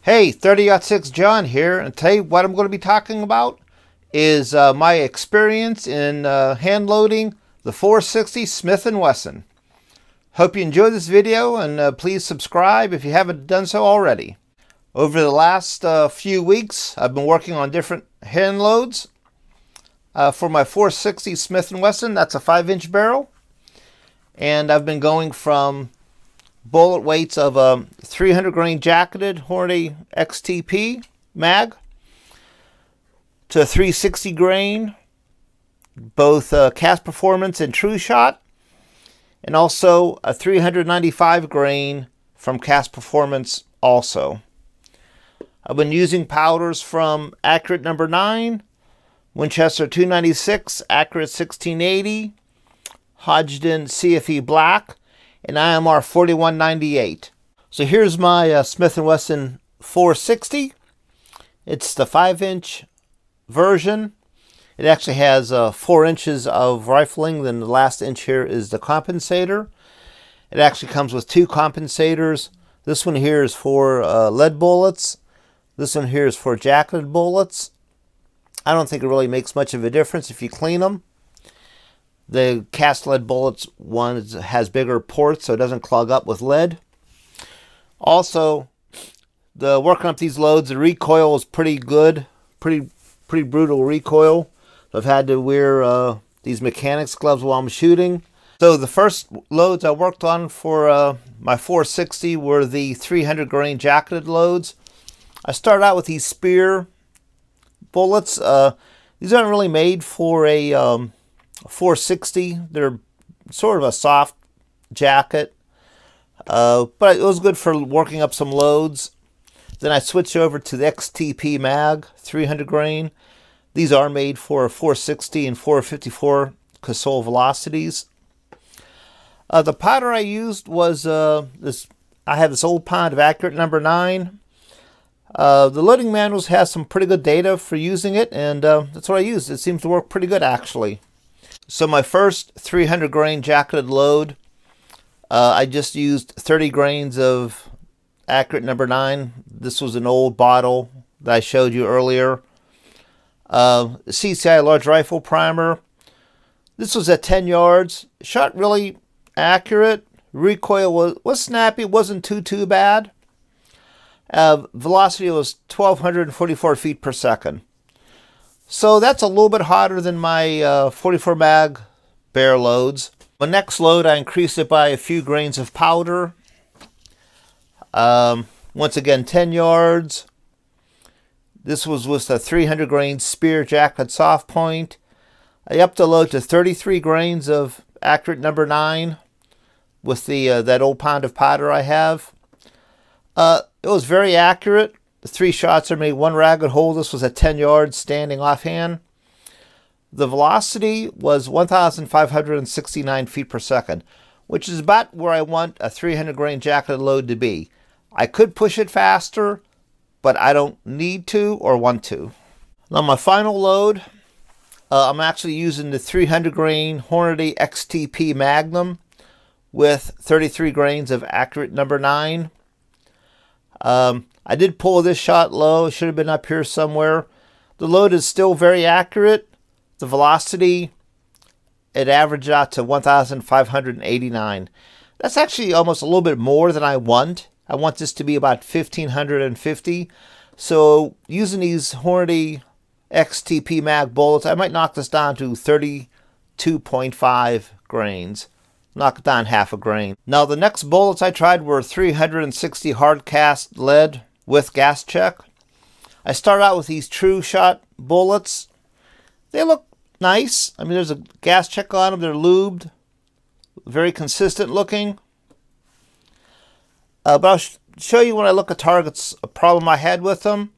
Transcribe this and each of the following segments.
Hey, 30-06 John here, and today what I'm going to be talking about is my experience in hand loading the 460 Smith & Wesson. Hope you enjoy this video, and please subscribe if you haven't done so already. Over the last few weeks, I've been working on different hand loads for my 460 Smith & Wesson. That's a 5-inch barrel, and I've been going from bullet weights of a 300 grain jacketed Hornady XTP mag to 360 grain, both cast performance and true shot, and also a 395 grain from cast performance also. I've been using powders from Accurate number 9, Winchester 296, Accurate 1680, Hodgdon CFE-BLK, and IMR 4198. So here's my Smith & Wesson 460. It's the 5-inch version. It actually has 4 inches of rifling. Then the last inch here is the compensator. It actually comes with 2 compensators. This one here is for lead bullets. This one here is for jacketed bullets. I don't think it really makes much of a difference if you clean them. The cast lead bullets one has bigger ports, so it doesn't clog up with lead. Also, working up these loads, the recoil is pretty good, pretty brutal recoil. I've had to wear these mechanics gloves while I'm shooting. So the first loads I worked on for my 460 were the 300 grain jacketed loads. I started out with these spear bullets. These aren't really made for a 460. They're sort of a soft jacket, but it was good for working up some loads. Then I switched over to the XTP mag 300 grain. These are made for 460 and 454 Cosol velocities. The powder I used was this. I have this old pound of Accurate number 9. The loading manuals has some pretty good data for using it, and that's what I used. It seems to work pretty good actually. So my first 300 grain jacketed load, I just used 30 grains of Accurate number 9. This was an old bottle that I showed you earlier. CCI large rifle primer. This was at 10 yards. Shot really accurate. Recoil was snappy. It wasn't too bad. Velocity was 1,244 feet per second. So that's a little bit hotter than my 44 mag bear loads. My next load, I increased it by a few grains of powder. Once again, 10 yards. This was with a 300 grain spear jacket soft point. I upped the load to 33 grains of Accurate number 9 with the that old pound of powder I have. It was very accurate. The 3 shots are made 1 ragged hole. This was at 10 yards standing offhand. The velocity was 1,569 feet per second, which is about where I want a 300 grain jacketed load to be. I could push it faster, but I don't need to or want to. Now my final load, I'm actually using the 300 grain Hornady XTP Magnum with 33 grains of Accurate number 9. I did pull this shot low. It should have been up here somewhere. The load is still very accurate. The velocity, it averaged out to 1,589. That's actually almost a little bit more than I want. I want this to be about 1,550. So using these Hornady XTP mag bullets, I might knock this down to 32.5 grains. Knock it down half a grain. Now the next bullets I tried were 360 hard cast lead with gas check. I started out with these true shot bullets. They look nice. I mean, there's a gas check on them. They're lubed. Very consistent looking. But I'll show you when I look at targets a problem I had with them.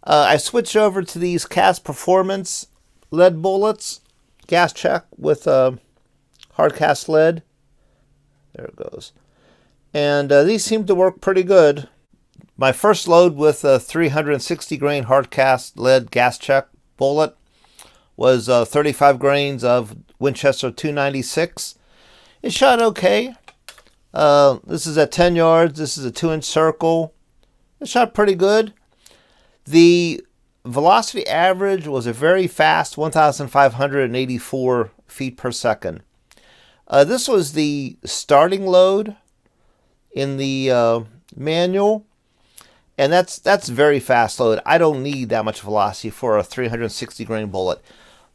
I switched over to these cast performance lead bullets. Gas check with hard cast lead. There it goes. And these seem to work pretty good. My first load with a 360 grain hard cast lead gas check bullet was 35 grains of Winchester 296. It shot okay. This is at 10 yards. This is a 2-inch circle. It shot pretty good. The velocity average was a very fast 1,584 feet per second. This was the starting load in the manual, and that's very fast load. I don't need that much velocity for a 360 grain bullet.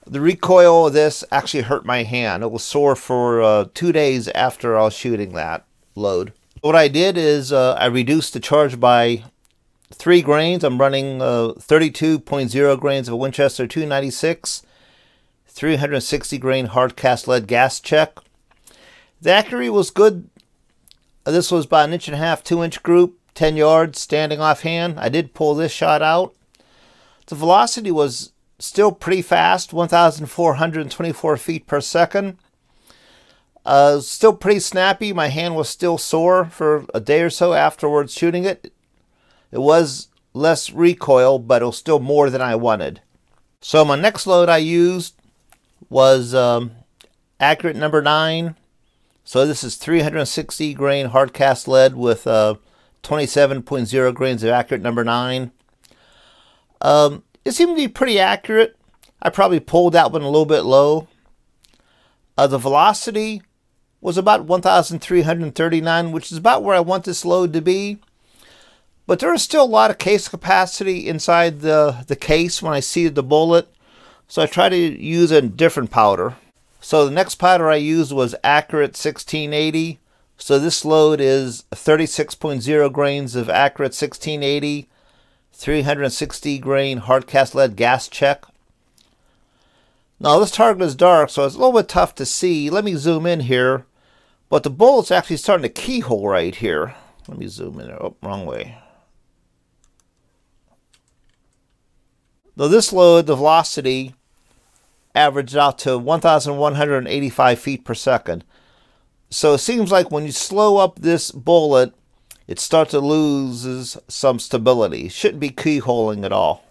The recoil of this actually hurt my hand. It was sore for 2 days after I was shooting that load. What I did is I reduced the charge by 3 grains. I'm running 32.0 grains of a Winchester 296, 360 grain hard cast lead gas check. The accuracy was good. This was about 1.5 inch, 2 inch group, 10 yards, standing offhand. I did pull this shot out. The velocity was still pretty fast, 1,424 feet per second. Still pretty snappy. My hand was still sore for a day or so afterwards shooting it. It was less recoil, but it was still more than I wanted. So my next load I used was accurate number 9. So this is 360 grain hard cast lead with 27.0 grains of accurate number 9. It seemed to be pretty accurate. I probably pulled that one a little bit low. The velocity was about 1,339, which is about where I want this load to be. But there is still a lot of case capacity inside the case when I seated the bullet. So I tried to use a different powder. So the next powder I used was accurate 1680. So this load is 36.0 grains of accurate 1680, 360 grain hard cast lead gas check. Now this target is dark, so it's a little bit tough to see. Let me zoom in here. But the bullet's actually starting to keyhole right here. Let me zoom in. Oh, wrong way. Now this load, the velocity averaged out to 1,185 feet per second. So it seems like when you slow up this bullet, it starts to lose some stability. It shouldn't be keyholing at all.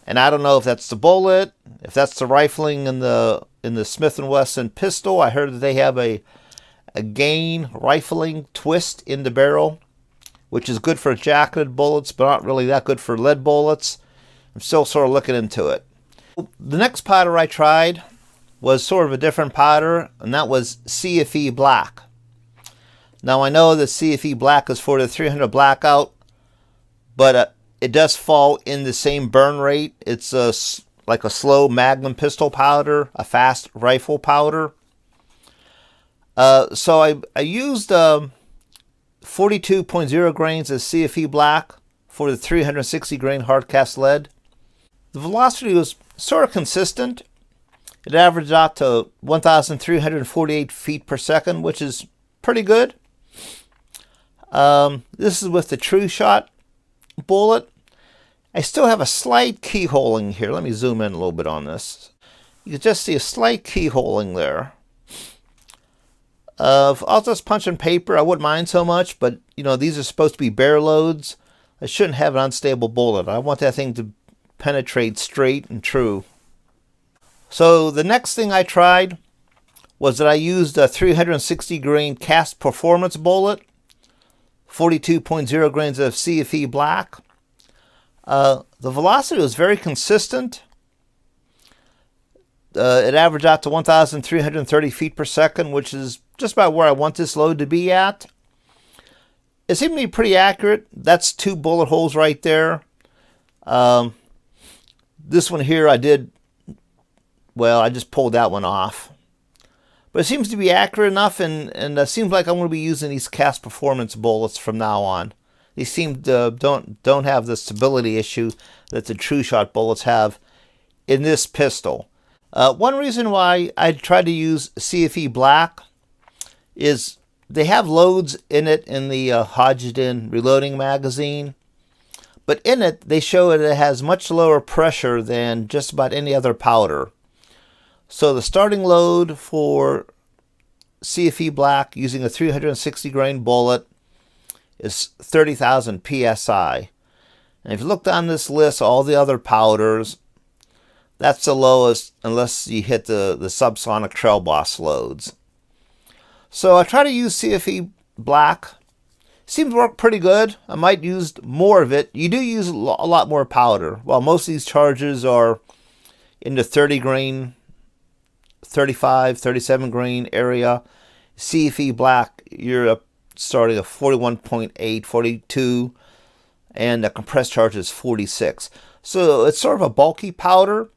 And I don't know if that's the bullet, if that's the rifling in the Smith & Wesson pistol. I heard that they have a gain rifling twist in the barrel, which is good for jacketed bullets, but not really that good for lead bullets. I'm still sort of looking into it. The next powder I tried was sort of a different powder, and that was CFE-BLK. Now I know that CFE-BLK is for the 300 blackout, but it does fall in the same burn rate. It's like a slow Magnum pistol powder, a fast rifle powder. So I used 42.0 grains of CFE-BLK for the 360 grain hard cast lead. The velocity was sort of consistent. It averaged out to 1,348 feet per second, which is pretty good. This is with the True Shot bullet. I still have a slight keyholing here. Let me zoom in a little bit on this. You can just see a slight keyholing there. If I'll just punch on paper, I wouldn't mind so much, but you know, these are supposed to be bare loads. I shouldn't have an unstable bullet. I want that thing to penetrate straight and true. So the next thing I tried was that I used a 360 grain cast performance bullet, 42.0 grains of CFE-BLK. The velocity was very consistent. It averaged out to 1,330 feet per second, which is just about where I want this load to be at. It seemed to be pretty accurate. That's 2 bullet holes right there. This one here I just pulled that one off. But it seems to be accurate enough, and it seems like I'm going to be using these cast performance bullets from now on. These seem to don't have the stability issue that the True Shot bullets have in this pistol. One reason why I tried to use CFE-BLK is they have loads in it in the Hodgdon reloading magazine, but in it they show it has much lower pressure than just about any other powder. So the starting load for CFE-BLK using a 360 grain bullet is 30,000 psi. And if you look down this list, all the other powders, that's the lowest unless you hit the subsonic Trail Boss loads. So I try to use CFE-BLK Seems to work pretty good. I might use more of it. You do use a lot more powder. While most of these charges are in the 30 grain, 35, 37 grain area, CFE-BLK, you're starting at 41.8, 42, and the compressed charge is 46. So it's sort of a bulky powder,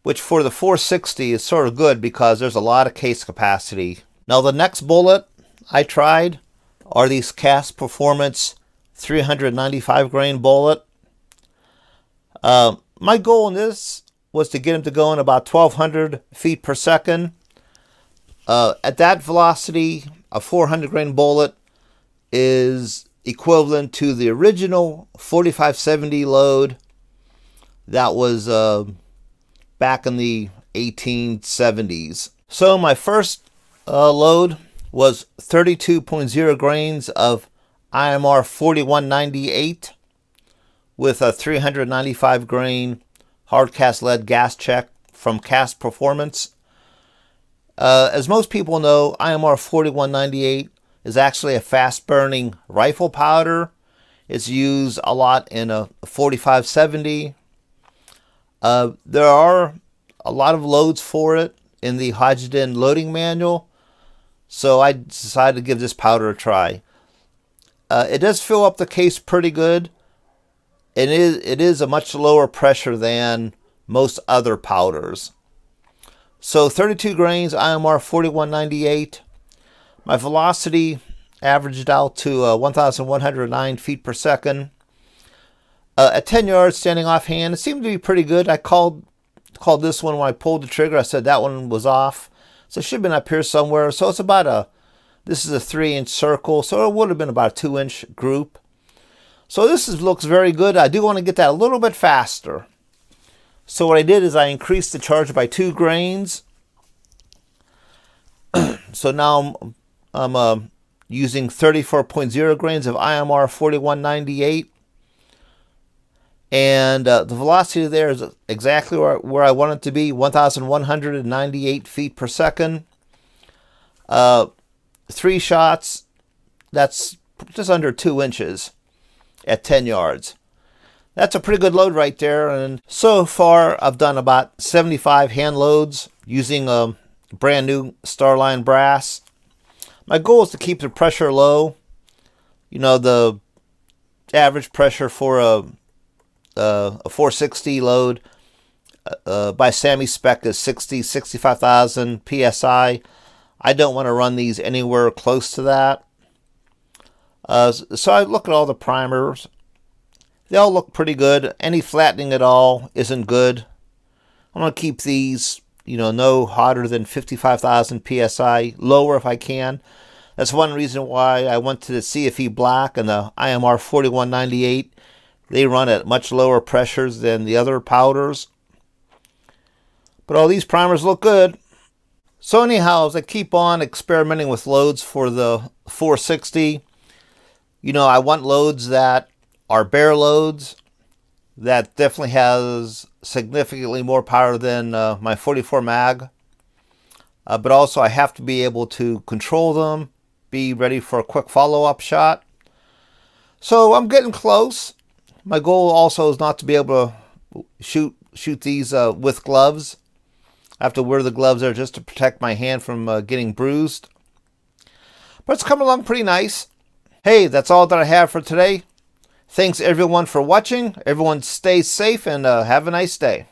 which for the 460 is sort of good because there's a lot of case capacity. Now the next bullet I tried are these Cast Performance 395 grain bullet. My goal in this was to get them to go in about 1200 feet per second. At that velocity, a 400 grain bullet is equivalent to the original 4570 load that was back in the 1870s. So my first load was 32.0 grains of IMR 4198 with a 395 grain hard cast lead gas check from Cast Performance. As most people know, IMR 4198 is actually a fast burning rifle powder. It's used a lot in a 4570. There are a lot of loads for it in the Hodgdon loading manual, so I decided to give this powder a try. It does fill up the case pretty good, and it is a much lower pressure than most other powders. So 32 grains, IMR 4198. My velocity averaged out to 1,109 feet per second. At 10 yards standing offhand, it seemed to be pretty good. I called this one when I pulled the trigger. I said that one was off. So it should have been up here somewhere. So it's about this is a 3-inch circle. So it would have been about a 2-inch group. So this looks very good. I do want to get that a little bit faster. So what I did is I increased the charge by 2 grains. So now I'm using 34.0 grains of IMR 4198. And the velocity there is exactly where I want it to be, 1,198 feet per second. 3 shots, that's just under 2 inches at 10 yards. That's a pretty good load right there. And so far, I've done about 75 hand loads using a brand new Starline brass. My goal is to keep the pressure low. You know, the average pressure for a 460 load by SAMI spec is 65,000 psi. I don't want to run these anywhere close to that. So I look at all the primers. They all look pretty good. Any flattening at all isn't good. I'm going to keep these, you know, no hotter than 55,000 psi, lower if I can. That's one reason why I went to the CFE-BLK and the IMR 4198. They run at much lower pressures than the other powders. But all these primers look good. So anyhow, as I keep on experimenting with loads for the 460, you know, I want loads that are bare loads, that definitely has significantly more power than my 44 mag. But also I have to be able to control them, be ready for a quick follow-up shot. So I'm getting close. My goal also is not to be able to shoot these with gloves. I have to wear the gloves there just to protect my hand from getting bruised. But it's coming along pretty nice. Hey, that's all that I have for today. Thanks everyone for watching. Everyone stay safe and have a nice day.